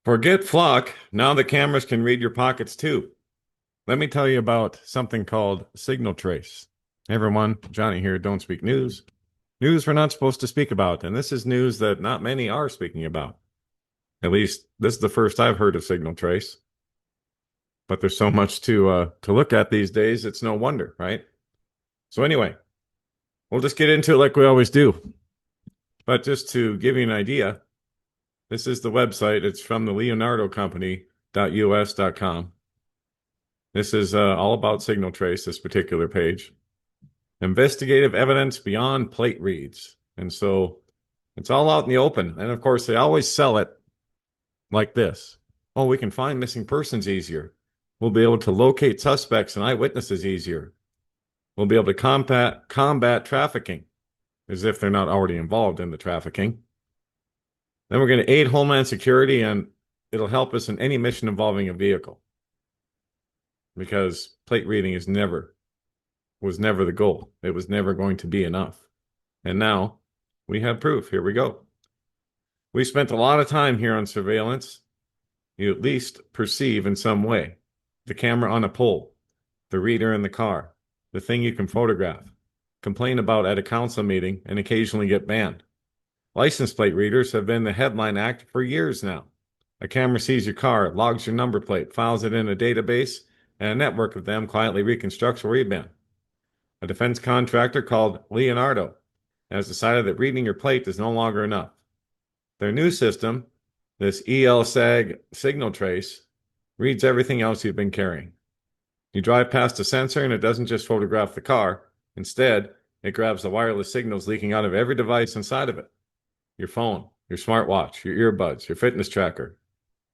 Forget flock. Now the cameras can read your pockets too. Let me tell you about something called SignalTrace. Hey everyone, Johnny here. Don't speak news. News we're not supposed to speak about, and this is news that not many are speaking about. At least this is the first I've heard of SignalTrace. But there's so much to look at these days. It's no wonder, right? So anyway, we'll just get into it like we always do. But just to give you an idea, this is the website. It's from the Leonardo Company.us.com. This is all about SignalTrace, this particular page. Investigative evidence beyond plate reads. And so it's all out in the open. And of course, they always sell it like this. Oh, we can find missing persons easier. We'll be able to locate suspects and eyewitnesses easier. We'll be able to combat trafficking, as if they're not already involved in the trafficking. Then we're going to aid Homeland Security, and it'll help us in any mission involving a vehicle. Because plate reading was never the goal. It was never going to be enough. And now we have proof. Here we go. We spent a lot of time here on surveillance. You at least perceive in some way the camera on a pole, the reader in the car, the thing you can photograph, complain about at a council meeting, and occasionally get banned. License plate readers have been the headline act for years now. A camera sees your car, logs your number plate, files it in a database, and a network of them quietly reconstructs where you've been. A defense contractor called Leonardo has decided that reading your plate is no longer enough. Their new system, this ELSAG SignalTrace, reads everything else you've been carrying. You drive past a sensor and it doesn't just photograph the car. Instead, it grabs the wireless signals leaking out of every device inside of it. Your phone, your smartwatch, your earbuds, your fitness tracker,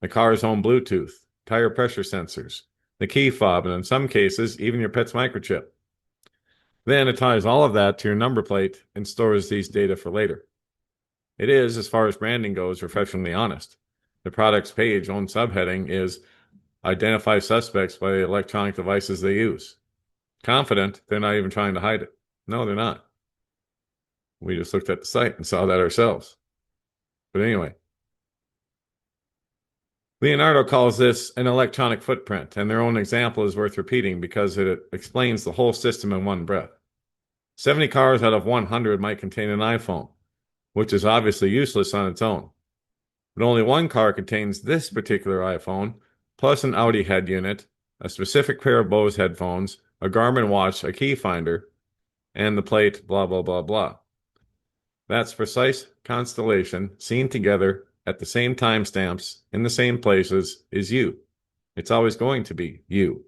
the car's own Bluetooth, tire pressure sensors, the key fob, and in some cases, even your pet's microchip. Then it ties all of that to your number plate and stores these data for later. It is, as far as branding goes, refreshingly honest. The product's page own subheading is Identify Suspects by the Electronic Devices They Use. Confident they're not even trying to hide it. No, they're not. We just looked at the site and saw that ourselves. But anyway, Leonardo calls this an electronic footprint, and their own example is worth repeating because it explains the whole system in one breath. 70 cars out of 100 might contain an iPhone, which is obviously useless on its own. But only one car contains this particular iPhone, plus an Audi head unit, a specific pair of Bose headphones, a Garmin watch, a key finder, and the plate, blah, blah, blah, blah. That's precise constellation seen together at the same timestamps in the same places is you. It's always going to be you.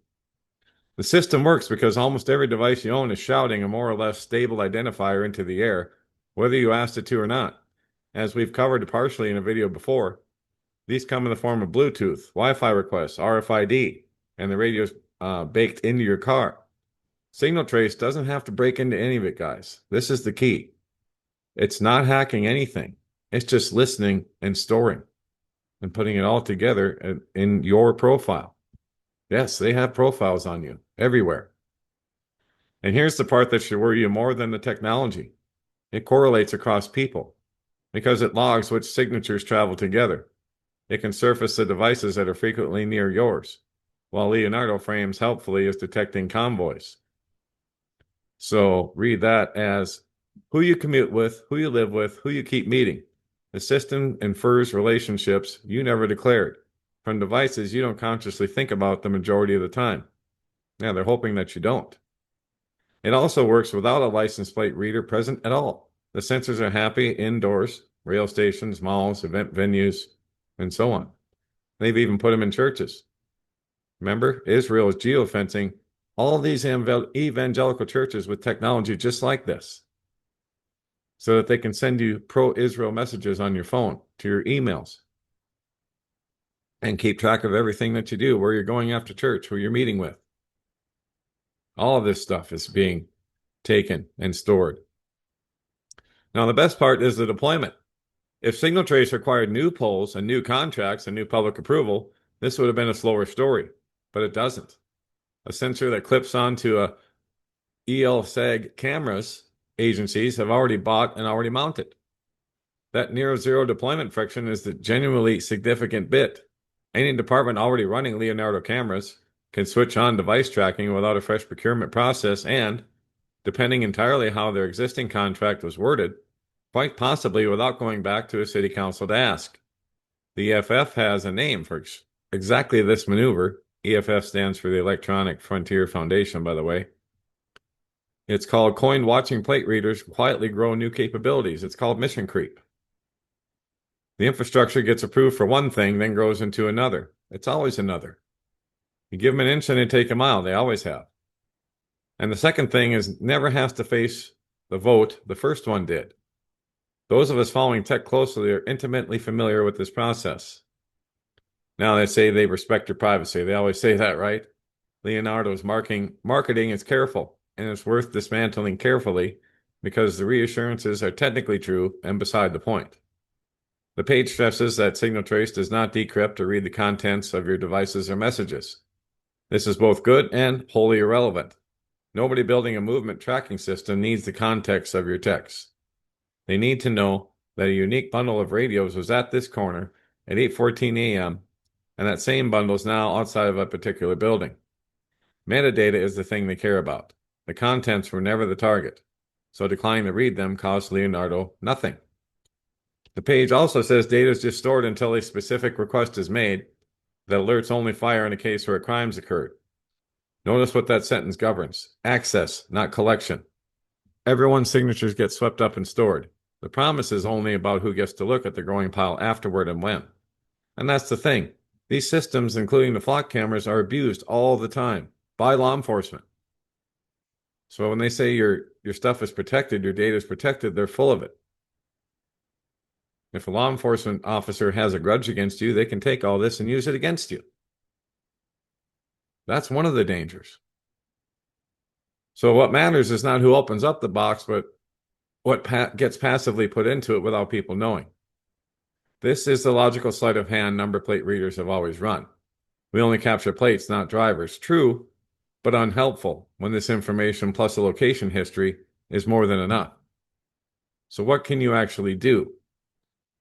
The system works because almost every device you own is shouting a more or less stable identifier into the air, whether you asked it to or not. As we've covered partially in a video before, these come in the form of Bluetooth, Wi-Fi requests, RFID, and the radio's baked into your car. SignalTrace doesn't have to break into any of it, guys. This is the key. It's not hacking anything. It's just listening and storing and putting it all together in your profile. Yes, they have profiles on you everywhere. And here's the part that should worry you more than the technology. It correlates across people because it logs which signatures travel together. It can surface the devices that are frequently near yours, while Leonardo frames helpfully as detecting convoys. So read that as who you commute with, who you live with, who you keep meeting. The system infers relationships you never declared from devices you don't consciously think about the majority of the time. Yeah, they're hoping that you don't. It also works without a license plate reader present at all. The sensors are happy indoors, rail stations, malls, event venues, and so on. They've even put them in churches. Remember, Israel is geofencing all these evangelical churches with technology just like this, so that they can send you pro-Israel messages on your phone to your emails and keep track of everything that you do, where you're going after church, who you're meeting with. All of this stuff is being taken and stored. Now, the best part is the deployment. If SignalTrace required new polls and new contracts and new public approval, this would have been a slower story, but it doesn't. A sensor that clips onto a ELSAG cameras agencies have already bought and already mounted. That near zero deployment friction is the genuinely significant bit Any department already running Leonardo cameras can switch on device tracking without a fresh procurement process and, depending entirely how their existing contract was worded, quite possibly without going back to a city council to ask. The EFF has a name for exactly this maneuver. EFF stands for the Electronic Frontier Foundation, by the way. It's called Coined Watching Plate Readers Quietly Grow New Capabilities. It's called mission creep. The infrastructure gets approved for one thing, then grows into another. It's always another. You give them an inch and they take a mile. They always have. And the second thing is never has to face the vote the first one did. Those of us following tech closely are intimately familiar with this process. Now they say they respect your privacy. They always say that, right? Leonardo's marketing is careful, and it's worth dismantling carefully because the reassurances are technically true and beside the point. The page stresses that SignalTrace does not decrypt or read the contents of your devices or messages. This is both good and wholly irrelevant. Nobody building a movement tracking system needs the context of your text. They need to know that a unique bundle of radios was at this corner at 8:14 a.m., and that same bundle is now outside of a particular building. Metadata is the thing they care about. The contents were never the target, so declining to read them cost Leonardo nothing. The page also says data is just stored until a specific request is made, that alerts only fire in a case where a crime's occurred. Notice what that sentence governs. Access, not collection. Everyone's signatures get swept up and stored. The promise is only about who gets to look at the growing pile afterward and when. And that's the thing. These systems, including the flock cameras, are abused all the time by law enforcement. So when they say your stuff is protected, your data is protected, they're full of it. If a law enforcement officer has a grudge against you, they can take all this and use it against you. That's one of the dangers. So what matters is not who opens up the box, but what gets passively put into it without people knowing. This is the logical sleight of hand number plate readers have always run. We only capture plates, not drivers. True, but unhelpful when this information plus a location history is more than enough. So what can you actually do?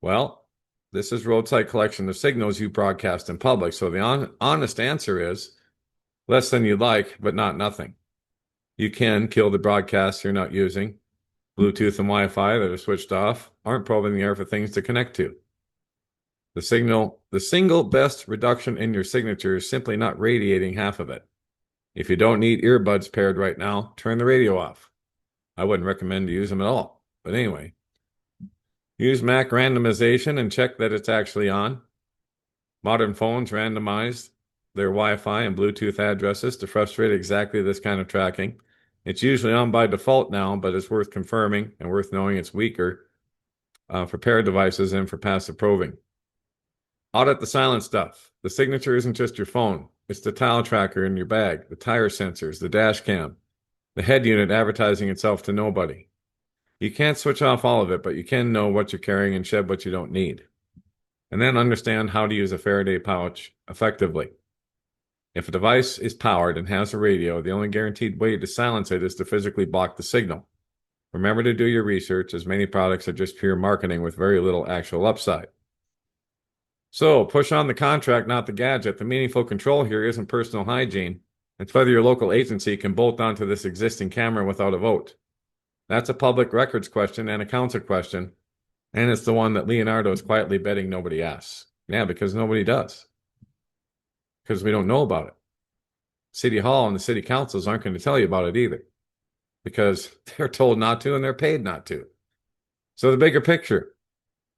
Well, this is roadside collection of signals you broadcast in public. So the honest answer is less than you'd like, but not nothing. You can kill the broadcasts you're not using. Bluetooth and Wi-Fi that are switched off aren't probing the air for things to connect to. The single best reduction in your signature is simply not radiating half of it. If you don't need earbuds paired right now, turn the radio off. I wouldn't recommend to use them at all. But anyway, use Mac randomization and check that it's actually on. Modern phones randomize their Wi-Fi and Bluetooth addresses to frustrate exactly this kind of tracking. It's usually on by default now, but it's worth confirming and worth knowing it's weaker for paired devices and for passive probing. Audit the silent stuff. The signature isn't just your phone. It's the tile tracker in your bag, the tire sensors, the dash cam, the head unit advertising itself to nobody. You can't switch off all of it, but you can know what you're carrying and shed what you don't need. And then understand how to use a Faraday pouch effectively. If a device is powered and has a radio, the only guaranteed way to silence it is to physically block the signal. Remember to do your research, as many products are just pure marketing with very little actual upside. So, push on the contract, not the gadget. The meaningful control here isn't personal hygiene. It's whether your local agency can bolt onto this existing camera without a vote. That's a public records question and a council question, and it's the one that Leonardo is quietly betting nobody asks. Yeah, because nobody does. Because we don't know about it. City Hall and the city councils aren't going to tell you about it either, because they're told not to and they're paid not to. So the bigger picture.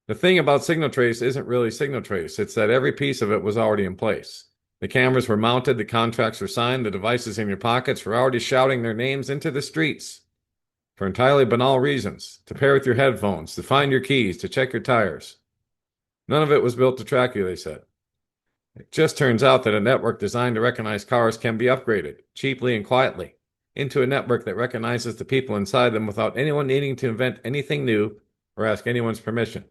The thing about SignalTrace isn't really SignalTrace. It's that every piece of it was already in place. The cameras were mounted, the contracts were signed, the devices in your pockets were already shouting their names into the streets for entirely banal reasons, to pair with your headphones, to find your keys, to check your tires. None of it was built to track you, they said. It just turns out that a network designed to recognize cars can be upgraded, cheaply and quietly, into a network that recognizes the people inside them without anyone needing to invent anything new or ask anyone's permission.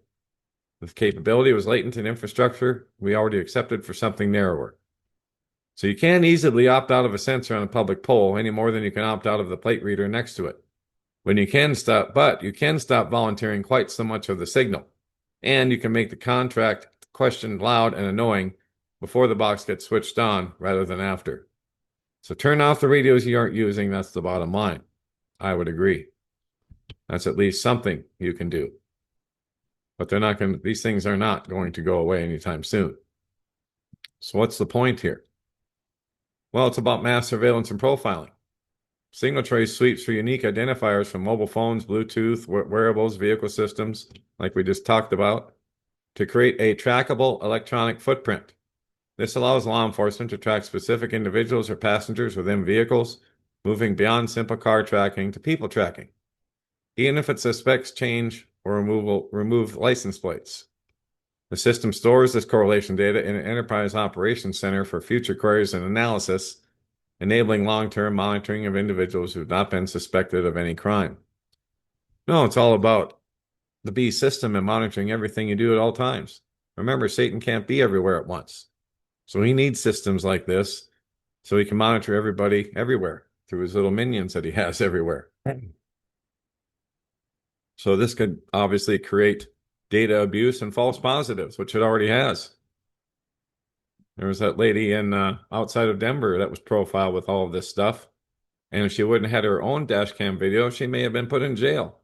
This capability was latent in infrastructure we already accepted for something narrower. So you can't easily opt out of a sensor on a public pole any more than you can opt out of the plate reader next to it. But you can stop volunteering quite so much of the signal. And you can make the contract question loud and annoying before the box gets switched on rather than after. So turn off the radios you aren't using. That's the bottom line. I would agree. That's at least something you can do. But these things are not going to go away anytime soon. So what's the point here? Well, it's about mass surveillance and profiling. SignalTrace sweeps for unique identifiers from mobile phones, Bluetooth, wearables, vehicle systems, like we just talked about, to create a trackable electronic footprint. This allows law enforcement to track specific individuals or passengers within vehicles, moving beyond simple car tracking to people tracking, even if it suspects change or remove license plates. The system stores this correlation data in an enterprise operations center for future queries and analysis, enabling long-term monitoring of individuals who have not been suspected of any crime. No, it's all about the B system and monitoring everything you do at all times. Remember, Satan can't be everywhere at once. So he needs systems like this so he can monitor everybody everywhere through his little minions that he has everywhere. So this could obviously create data abuse and false positives, which it already has. There was that lady in outside of Denver that was profiled with all of this stuff. And if she wouldn't have had her own dash cam video, she may have been put in jail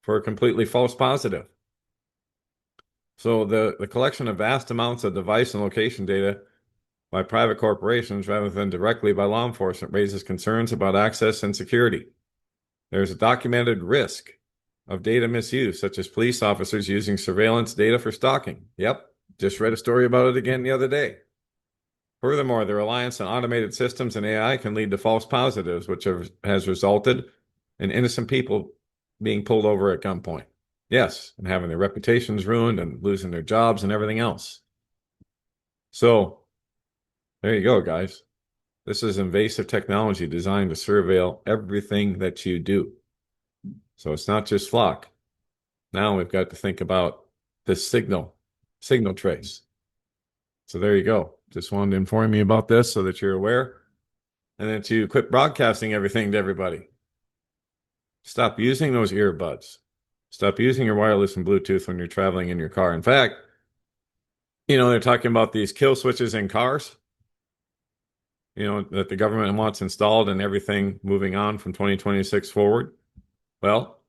for a completely false positive. So the collection of vast amounts of device and location data by private corporations rather than directly by law enforcement raises concerns about access and security. There's a documented risk of data misuse, such as police officers using surveillance data for stalking. Yep, just read a story about it again the other day. Furthermore, the reliance on automated systems and AI can lead to false positives, which has resulted in innocent people being pulled over at gunpoint. Yes, and having their reputations ruined and losing their jobs and everything else. So there you go, guys. This is invasive technology designed to surveil everything that you do. So it's not just flock. Now we've got to think about this SignalTrace. So there you go. Just wanted to inform you about this so that you're aware and that you quit broadcasting everything to everybody. Stop using those earbuds. Stop using your wireless and Bluetooth when you're traveling in your car. In fact, they're talking about these kill switches in cars, that the government wants installed and everything moving on from 2026 forward. Well,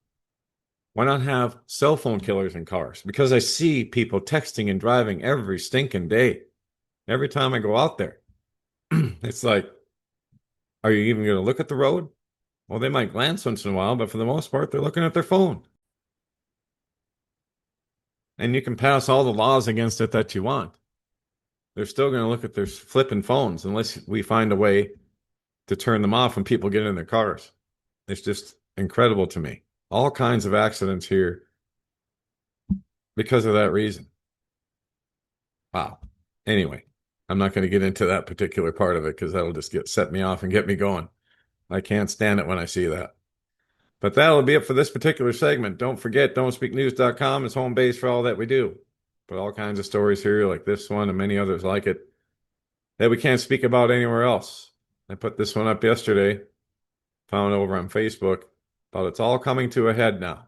why not have cell phone killers in cars? Because I see people texting and driving every stinking day. Every time I go out there, it's like, are you even going to look at the road? Well, they might glance once in a while, but for the most part, they're looking at their phone. And you can pass all the laws against it that you want. They're still going to look at their flipping phones unless we find a way to turn them off when people get in their cars. It's just incredible to me. All kinds of accidents here because of that reason. Wow. Anyway, I'm not going to get into that particular part of it because that'll just set me off and get me going. I can't stand it when I see that. But that'll be it for this particular segment. Don't forget, don'tspeaknews.com is home base for all that we do. But all kinds of stories here like this one and many others like it that we can't speak about anywhere else. I put this one up yesterday, found it over on Facebook, but it's all coming to a head now.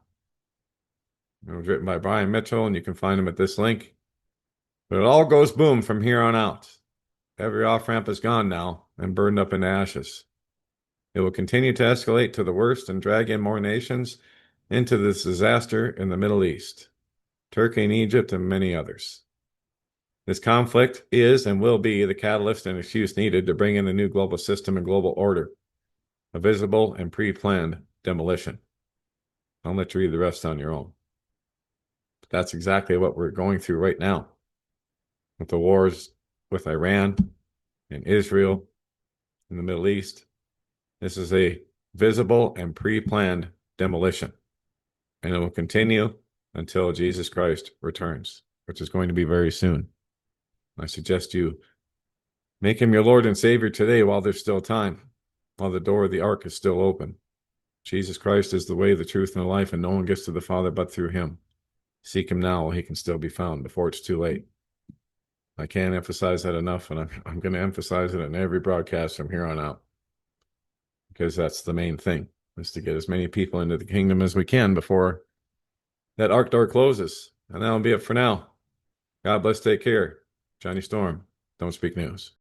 It was written by Brian Mitchell, and you can find him at this link. But it all goes boom from here on out. Every off-ramp is gone now and burned up in ashes. It will continue to escalate to the worst and drag in more nations into this disaster in the Middle East, Turkey and Egypt, and many others. This conflict is and will be the catalyst and excuse needed to bring in the new global system and global order, a visible and pre-planned demolition. I'll let you read the rest on your own. But that's exactly what we're going through right now with the wars with Iran and Israel in the Middle East. This is a visible and pre-planned demolition, and it will continue until Jesus Christ returns, which is going to be very soon. I suggest you make him your Lord and Savior today while there's still time, while the door of the ark is still open. Jesus Christ is the way, the truth, and the life, and no one gets to the Father but through him. Seek him now while he can still be found before it's too late. I can't emphasize that enough, and I'm going to emphasize it in every broadcast from here on out, because that's the main thing, is to get as many people into the kingdom as we can before that ark door closes. And that'll be it for now. God bless, take care. Johnny Storm. don't speak news.